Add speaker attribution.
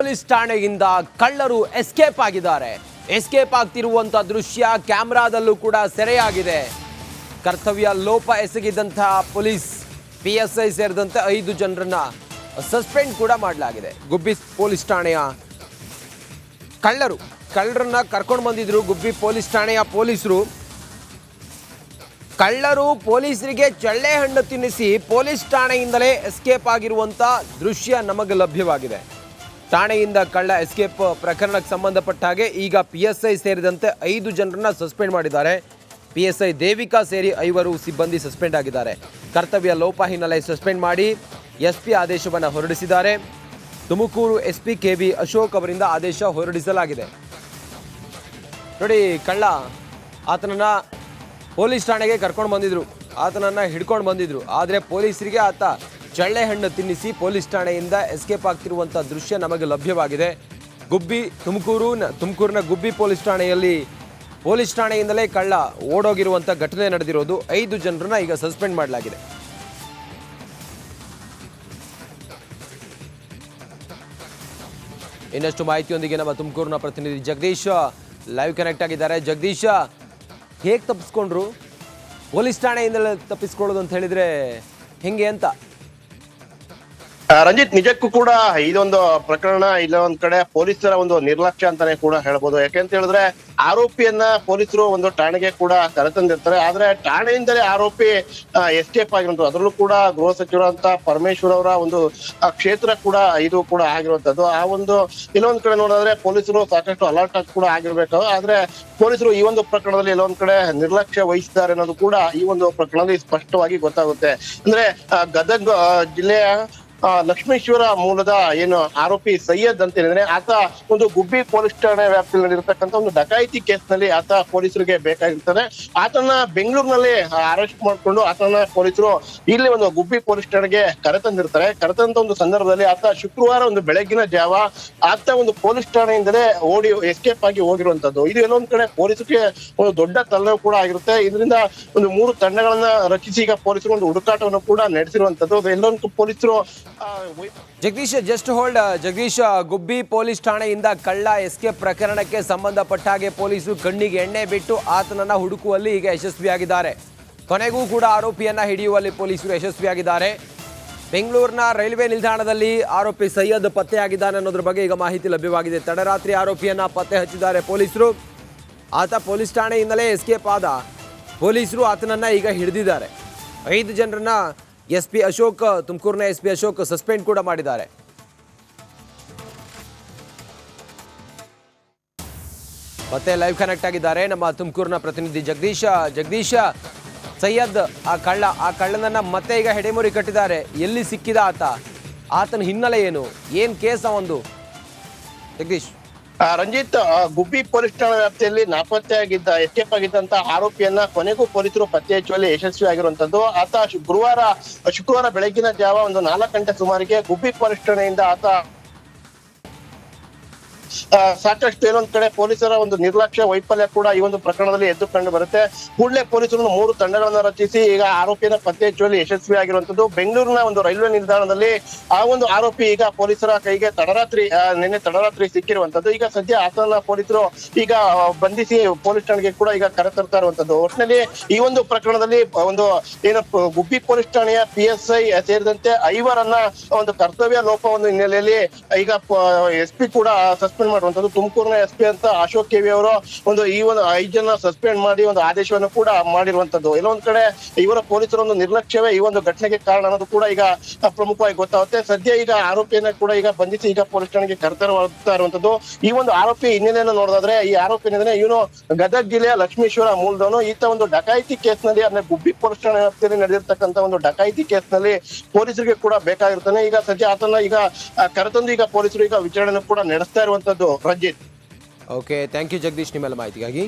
Speaker 1: Police ಠಾಣೆಯಿಂದ ಕಳ್ಳರು escape ಆಗಿದ್ದಾರೆ. Escape ಆಗ್ತಿರುವಂತ ದೃಶ್ಯ ಕ್ಯಾಮೆರಾದಲ್ಲೂ ಕೂಡ ಸೆರೆಯಾಗಿದೆ. ಕರ್ತವ್ಯ ಲೋಪ ಎಸಗಿದಂತಹ ಪೊಲೀಸ್ PSI ಸೇರಿದಂತೆ 5 ಜನರನ್ನ ಸಸ್ಪೆಂಡ್ ಕೂಡ ಮಾಡಲಾಗಿದೆ. ಗುಬ್ಬಿ ಪೊಲೀಸ್ ಠಾಣೆಯ ಕಳ್ಳರನ್ನ ಕರ್ಕೊಂಡು ಬಂದಿದ್ರು. ಗುಬ್ಬಿ ಪೊಲೀಸ್ ಠಾಣೆಯ ಪೊಲೀಸರು ಕಳ್ಳರು ಪೊಲೀಸರಿಗೆ ಚಳ್ಳೆ ಹಣ್ಣು ತಿನ್ನಿಸಿ ಪೊಲೀಸ್ ಠಾಣೆಯಿಂದಲೇ ಎಸ್ಕೇಪ್ ಆಗಿರುವಂತ ದೃಶ್ಯ ನಮಗೆ ಲಭ್ಯವಾಗಿದೆ. ಠಾಣೆಯಿಂದ ಕಳ್ಳ ಎಸ್ಕೇಪ್ ಪ್ರಕರಣಕ್ಕೆ ಸಂಬಂಧಪಟ್ಟ ಹಾಗೆ ಈಗ PSI ಸೇರಿದಂತೆ 5 ಜನರನ್ನ ಸಸ್ಪೆಂಡ್ ಮಾಡಿದ್ದಾರೆ. PSI ದೇವಿಕಾ ಸೇರಿ 5 ಸಿಬ್ಬಂದಿ ಸಸ್ಪೆಂಡ್ ಆಗಿದ್ದಾರೆ. ಕರ್ತವ್ಯ ಲೋಪ ಹಿನ್ನೆಲೆ ಸಸ್ಪೆಂಡ್ ಮಾಡಿ SP ಆದೇಶವನ್ನು ಹೊರಡಿಸಿದ್ದಾರೆ. ತುಮಕೂರು SP KB ಅಶೋಕ್ ಅವರಿಂದ ಆದೇಶ ಹೊರಡಿಸಲಾಗಿದೆ. ನೋಡಿ, ಕಳ್ಳ ಆತನನ್ನ ಪೊಲೀಸ್ ಠಾಣೆಗೆ ಕರ್ಕೊಂಡು ಬಂದಿದ್ರು, ಆತನನ್ನ ಹಿಡ್ಕೊಂಡು ಬಂದಿದ್ರು. ಆದರೆ ಪೊಲೀಸರಿಗೆ ಆತ ಚಳ್ಳೆ ಹಣ್ಣು ತಿನ್ನಿಸಿ ಪೊಲೀಸ್ ಠಾಣೆಯಿಂದ ಎಸ್ಕೇಪ್ ಆಗ್ತಿರುವಂಥ ದೃಶ್ಯ ನಮಗೆ ಲಭ್ಯವಾಗಿದೆ. ತುಮಕೂರಿನ ಗುಬ್ಬಿ ಪೊಲೀಸ್ ಠಾಣೆಯಿಂದಲೇ ಕಳ್ಳ ಓಡೋಗಿರುವಂಥ ಘಟನೆ ನಡೆದಿರೋದು. 5 ಜನರನ್ನ ಈಗ ಸಸ್ಪೆಂಡ್ ಮಾಡಲಾಗಿದೆ. ಇನ್ನಷ್ಟು ಮಾಹಿತಿಯೊಂದಿಗೆ ನಮ್ಮ ತುಮಕೂರಿನ ಪ್ರತಿನಿಧಿ ಜಗದೀಶ್ ಲೈವ್ ಕನೆಕ್ಟ್ ಆಗಿದ್ದಾರೆ. ಜಗದೀಶ್, ಹೇಗೆ ತಪ್ಪಿಸ್ಕೊಂಡ್ರು? ಪೊಲೀಸ್ ಠಾಣೆಯಿಂದಲೇ ತಪ್ಪಿಸ್ಕೊಳ್ಳೋದು ಅಂತ ಹೇಳಿದ್ರೆ ಹೆಂಗೆ ಅಂತ?
Speaker 2: ರಂಜಿತ್, ನಿಜಕ್ಕೂ ಕೂಡ ಇದೊಂದು ಪ್ರಕರಣ ಇಲ್ಲೊಂದ್ ಕಡೆ ಪೊಲೀಸರ ಒಂದು ನಿರ್ಲಕ್ಷ್ಯ ಅಂತಾನೆ ಕೂಡ ಹೇಳ್ಬೋದು. ಯಾಕೆಂತ ಹೇಳಿದ್ರೆ ಆರೋಪಿಯನ್ನ ಪೊಲೀಸರು ಒಂದು ಠಾಣೆಗೆ ಕೂಡ ಕರೆತಂದಿರ್ತಾರೆ. ಆದ್ರೆ ಠಾಣೆಯಿಂದಲೇ ಆರೋಪಿ ಎಸ್ಕೇಪ್ ಆಗಿರುವಂತದ್ದು. ಅದರಲ್ಲೂ ಕೂಡ ಗೃಹ ಸಚಿವರಂತ ಪರಮೇಶ್ವರ್ ಅವರ ಒಂದು ಕ್ಷೇತ್ರ ಕೂಡ ಇದು ಕೂಡ ಆಗಿರುವಂತದ್ದು. ಆ ಒಂದು ಇಲ್ಲೊಂದ್ ಕಡೆ ನೋಡಿದ್ರೆ ಪೊಲೀಸರು ಸಾಕಷ್ಟು ಅಲರ್ಟ್ ಆಗಿ ಕೂಡ ಆಗಿರ್ಬೇಕು. ಆದ್ರೆ ಪೊಲೀಸರು ಈ ಒಂದು ಪ್ರಕರಣದಲ್ಲಿ ಎಲ್ಲೊಂದ್ ಕಡೆ ನಿರ್ಲಕ್ಷ್ಯ ವಹಿಸಿದ್ದಾರೆ ಅನ್ನೋದು ಕೂಡ ಈ ಒಂದು ಪ್ರಕರಣದಲ್ಲಿ ಸ್ಪಷ್ಟವಾಗಿ ಗೊತ್ತಾಗುತ್ತೆ. ಅಂದ್ರೆ ಗದಗ ಜಿಲ್ಲೆಯ ಲಕ್ಷ್ಮೇಶ್ವರ ಮೂಲದ ಏನು ಆರೋಪಿ ಸೈಯದ್ ಅಂತ ಹೇಳಿದ್ರೆ ಆತ ಒಂದು ಗುಬ್ಬಿ ಪೊಲೀಸ್ ಠಾಣೆ ವ್ಯಾಪ್ತಿಯಲ್ಲಿ ನಡೆದಿರ್ತಕ್ಕಂಥ ಒಂದು ಡಕಾಯಿತಿ ಕೇಸ್ ನಲ್ಲಿ ಆತ ಪೊಲೀಸರಿಗೆ ಬೇಕಾಗಿರ್ತಾರೆ. ಆತನ ಬೆಂಗಳೂರಿನಲ್ಲಿ ಅರೆಸ್ಟ್ ಮಾಡ್ಕೊಂಡು ಆತನ ಪೊಲೀಸರು ಇಲ್ಲಿ ಒಂದು ಗುಬ್ಬಿ ಪೊಲೀಸ್ ಠಾಣೆಗೆ ಕರೆತಂದಿರ್ತಾರೆ. ಕರೆತಂತ ಒಂದು ಸಂದರ್ಭದಲ್ಲಿ ಆತ ಶುಕ್ರವಾರ ಒಂದು ಬೆಳಗಿನ ಜಾವ ಆತ ಒಂದು ಪೊಲೀಸ್ ಠಾಣೆಯಿಂದಲೇ ಓಡಿ ಎಸ್ಕೇಪ್ ಆಗಿ ಹೋಗಿರುವಂತದ್ದು. ಇದು ಎಲ್ಲೊಂದ್ ಕಡೆ ಪೊಲೀಸರಿಗೆ ಒಂದು ದೊಡ್ಡ ತಲೆನೋವು ಕೂಡ ಆಗಿರುತ್ತೆ. ಇದರಿಂದ ಒಂದು 3 ತಂಡಗಳನ್ನ ರಚಿಸಿ ಈಗ ಪೊಲೀಸರು ಒಂದು ಹುಡುಕಾಟವನ್ನು ಕೂಡ ನಡೆಸಿರುವಂತದ್ದು. ಎಲ್ಲೊಂದು ಪೊಲೀಸರು
Speaker 1: ಜಗದೀಶ್, ಜಸ್ಟ್ ಹೋಲ್ಡ್. ಜಗದೀಶ್, ಗುಬ್ಬಿ ಪೊಲೀಸ್ ಠಾಣೆಯಿಂದ ಕಳ್ಳ ಎಸ್ಕೇಪ್ ಪ್ರಕರಣಕ್ಕೆ ಸಂಬಂಧಪಟ್ಟ ಹಾಗೆ ಪೊಲೀಸರು ಕಣ್ಣಿಗೆ ಎಣ್ಣೆ ಬಿಟ್ಟು ಆತನನ್ನ ಹುಡುಕುವಲ್ಲಿ ಈಗ ಯಶಸ್ವಿಯಾಗಿದ್ದಾರೆ. ಕೊನೆಗೂ ಕೂಡ ಆರೋಪಿಯನ್ನ ಹಿಡಿಯುವಲ್ಲಿ ಪೊಲೀಸರು ಯಶಸ್ವಿಯಾಗಿದ್ದಾರೆ. ಬೆಂಗಳೂರಿನ ರೈಲ್ವೆ ನಿಲ್ದಾಣದಲ್ಲಿ ಆರೋಪಿ ಸೈಯದ್ ಪತ್ತೆಯಾಗಿದ್ದಾನೆ ಅನ್ನೋದ್ರ ಬಗ್ಗೆ ಈಗ ಮಾಹಿತಿ ಲಭ್ಯವಾಗಿದೆ. ತಡರಾತ್ರಿ ಆರೋಪಿಯನ್ನ ಪತ್ತೆ ಹಚ್ಚಿದ್ದಾರೆ ಪೊಲೀಸರು. ಆತ ಪೊಲೀಸ್ ಠಾಣೆಯಿಂದಲೇ ಎಸ್ಕೇಪ್ ಆದ. ಪೊಲೀಸರು ಆತನನ್ನ ಈಗ ಹಿಡಿದಿದ್ದಾರೆ. 5 ಜನರನ್ನ SP ಅಶೋಕ್, ತುಮಕೂರಿನ SP ಅಶೋಕ್ ಸಸ್ಪೆಂಡ್ ಕೂಡ ಮಾಡಿದ್ದಾರೆ. ಮತ್ತೆ ಲೈವ್ ಕನೆಕ್ಟ್ ಆಗಿದ್ದಾರೆ ನಮ್ಮ ತುಮಕೂರಿನ ಪ್ರತಿನಿಧಿ ಜಗದೀಶ. ಜಗದೀಶ, ಸೈಯದ್ ಆ ಕಳ್ಳನನ್ನ ಮತ್ತೆ ಈಗ ಹೆಡೆಮುರಿ ಕಟ್ಟಿದ್ದಾರೆ. ಎಲ್ಲಿ ಸಿಕ್ಕಿದ ಆತನ ಹಿನ್ನೆಲೆ ಏನ್ ಕೇಸ ಒಂದು? ಜಗದೀಶ್.
Speaker 2: ರಂಜಿತ್, ಗುಬ್ಬಿ ಪೊಲೀಸ್ ಠಾಣಾ ವ್ಯಾಪ್ತಿಯಲ್ಲಿ ನಾಪತ್ತೆಯಾಗಿದ್ದ ಎಸ್ಕೇಪ್ ಆಗಿದ್ದಂತ ಆರೋಪಿಯನ್ನ ಕೊನೆಗೂ ಪೊಲೀಸರು ಪತ್ತೆ ಹಚ್ಚುವಲ್ಲಿ ಯಶಸ್ವಿ ಆಗಿರುವಂತದ್ದು. ಆತ ಶುಕ್ರವಾರ ಬೆಳಗಿನ ಜಾವ ಒಂದು 4 ಗಂಟೆ ಸುಮಾರಿಗೆ ಗುಬ್ಬಿ ಪೊಲೀಸ್ ಠಾಣೆಯಿಂದ ಆತ ಸಾಕಷ್ಟು ಏನೊಂದ್ ಕಡೆ ಪೊಲೀಸರ ಒಂದು ನಿರ್ಲಕ್ಷ್ಯ ವೈಫಲ್ಯ ಕೂಡ ಈ ಒಂದು ಪ್ರಕರಣದಲ್ಲಿ ಎದ್ದು ಕಂಡು ಬರುತ್ತೆ. ಕೂಡಲೇ ಪೊಲೀಸರು 3 ತಂಡಗಳನ್ನ ರಚಿಸಿ ಈಗ ಆರೋಪಿಯನ್ನ ಪತ್ತೆ ಹಚ್ಚುವಲ್ಲಿ ಯಶಸ್ವಿ ಆಗಿರುವಂತದ್ದು. ಬೆಂಗಳೂರಿನ ಒಂದು ರೈಲ್ವೆ ನಿಲ್ದಾಣದಲ್ಲಿ ಆ ಒಂದು ಆರೋಪಿ ಈಗ ಪೊಲೀಸರ ಕೈಗೆ ನಿನ್ನೆ ತಡರಾತ್ರಿ ಸಿಕ್ಕಿರುವಂತದ್ದು. ಈಗ ಸದ್ಯ ಆತನ ಪೊಲೀಸರು ಈಗ ಬಂಧಿಸಿ ಪೊಲೀಸ್ ಠಾಣೆಗೆ ಕೂಡ ಈಗ ಕರೆತರ್ತಾ ಇರುವಂತದ್ದು. ಒಟ್ಟಿನಲ್ಲಿ ಈ ಒಂದು ಪ್ರಕರಣದಲ್ಲಿ ಒಂದು ಏನು ಗುಬ್ಬಿ ಪೊಲೀಸ್ ಠಾಣೆಯ PSI ಸೇರಿದಂತೆ 5ರನ್ನ ಒಂದು ಕರ್ತವ್ಯ ಲೋಪ ಒಂದು ಹಿನ್ನೆಲೆಯಲ್ಲಿ ಈಗ SP ಕೂಡ ಸಸ್ಪೆಂಡ್ ಮಾಡುವಂತದ್ದು. ತುಮಕೂರಿನ SP ಅಂತ ಅಶೋಕ್ KV ಅವರು ಈ ಒಂದು 5 ಜನ ಸಸ್ಪೆಂಡ್ ಮಾಡಿ ಒಂದು ಆದೇಶವನ್ನು ಕೂಡ ಮಾಡಿರುವಂತದ್ದು. ಎಲ್ಲೊಂದ್ ಕಡೆ ಇವರ ಪೊಲೀಸರ ಒಂದು ನಿರ್ಲಕ್ಷ್ಯವೇ ಈ ಒಂದು ಘಟನೆಗೆ ಕಾರಣ ಅನ್ನೋದು ಕೂಡ ಈಗ ಪ್ರಮುಖವಾಗಿ ಗೊತ್ತಾಗುತ್ತೆ. ಸದ್ಯ ಈಗ ಆರೋಪಿಯನ್ನ ಕೂಡ ಈಗ ಬಂಧಿಸಿ ಈಗ ಪೊಲೀಸ್ ಠಾಣೆಗೆ ಕರೆತರ್ತಾ ಇರುವಂತದ್ದು. ಈ ಒಂದು ಆರೋಪಿ ಹಿನ್ನೆಲೆಯನ್ನು ನೋಡೋದಾದ್ರೆ ಈ ಆರೋಪಿ ಇವನು ಗದಗ ಜಿಲ್ಲೆಯ ಲಕ್ಷ್ಮೇಶ್ವರ ಮೂಲದವನು. ಈತ ಒಂದು ಡಕಾಯಿತಿ ಕೇಸ್ ನಲ್ಲಿ ಅಂದ್ರೆ ಗುಬ್ಬಿ ಪೊಲೀಸ್ ಠಾಣೆ ವ್ಯಾಪ್ತಿಯಲ್ಲಿ ನಡೆದಿರ್ತಕ್ಕಂಥ ಒಂದು ಡಕಾಯಿತಿ ಕೇಸ್ ನಲ್ಲಿ ಪೊಲೀಸರಿಗೆ ಕೂಡ ಬೇಕಾಗಿರ್ತಾನೆ. ಈಗ ಸದ್ಯ ಆತನ ಈಗ ಕರೆತಂದು ಈಗ ಪೊಲೀಸರು ಈಗ ವಿಚಾರಣೆ ಕೂಡ ನಡೆಸ್ತಾ ಇರುವಂತದ್ದು. Ranjit.
Speaker 1: Okay, thank you Jagadish ನಿಮ್ಮೆಲ್ಲ ಮಾಹಿತಿಗಾಗಿ.